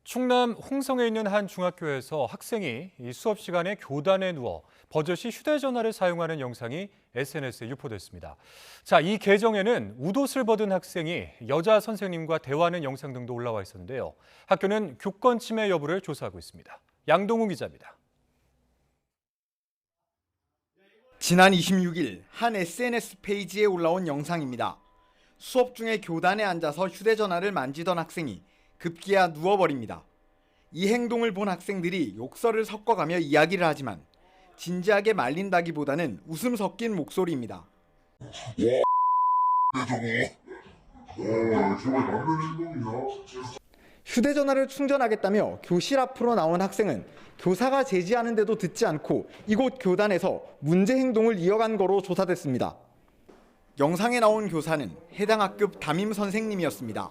충남 홍성에 있는 한 중학교에서 학생이 이 수업 시간에 교단에 누워 버젓이 휴대전화를 사용하는 영상이 SNS에 유포됐습니다. 자, 이 계정에는 웃옷을 벗은 학생이 여자 선생님과 대화하는 영상 등도 올라와 있었는데요. 학교는 교권 침해 여부를 조사하고 있습니다. 양동훈 기자입니다. 지난 26일 한 SNS 페이지에 올라온 영상입니다. 수업 중에 교단에 앉아서 휴대전화를 만지던 학생이 급기야 누워버립니다. 이 행동을 본 학생들이 욕설을 섞어가며 이야기를 하지만 진지하게 말린다기보다는 웃음 섞인 목소리입니다. 휴대전화를 충전하겠다며 교실 앞으로 나온 학생은 교사가 제지하는데도 듣지 않고 이곳 교단에서 문제 행동을 이어간 거로 조사됐습니다. 영상에 나온 교사는 해당 학급 담임 선생님이었습니다.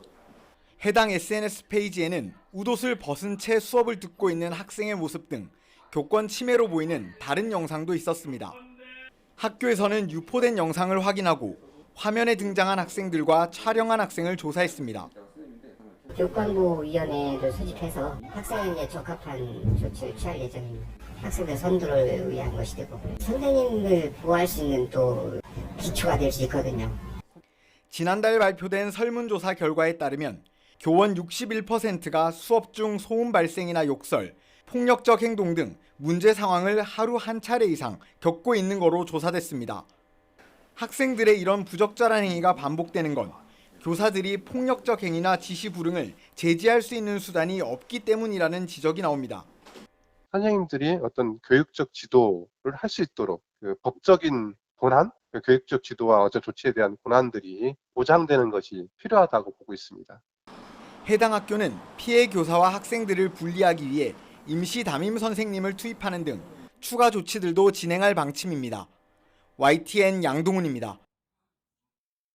해당 SNS 페이지에는 웃옷을 벗은 채 수업을 듣고 있는 학생의 모습 등 교권 침해로 보이는 다른 영상도 있었습니다. 학교에서는 유포된 영상을 확인하고 화면에 등장한 학생들과 촬영한 학생을 조사했습니다. 교권부위원회를 소집해서 학생에게 적합한 조치를 취할 예정입니다. 학생들 선두를 위한 것이 되고 선생님을 보호할 수 있는 또 기초가 될 수 있거든요. 지난달 발표된 설문조사 결과에 따르면 교원 61%가 수업 중 소음 발생이나 욕설, 폭력적 행동 등 문제 상황을 하루 한 차례 이상 겪고 있는 거로 조사됐습니다. 학생들의 이런 부적절한 행위가 반복되는 건 교사들이 폭력적 행위나 지시 불응을 제지할 수 있는 수단이 없기 때문이라는 지적이 나옵니다. 선생님들이 어떤 교육적 지도를 할 수 있도록 그 법적인 권한, 교육적 지도와 어떤 조치에 대한 권한들이 보장되는 것이 필요하다고 보고 있습니다. 해당 학교는 피해 교사와 학생들을 분리하기 위해 임시 담임 선생님을 투입하는 등 추가 조치들도 진행할 방침입니다. YTN 양동훈입니다.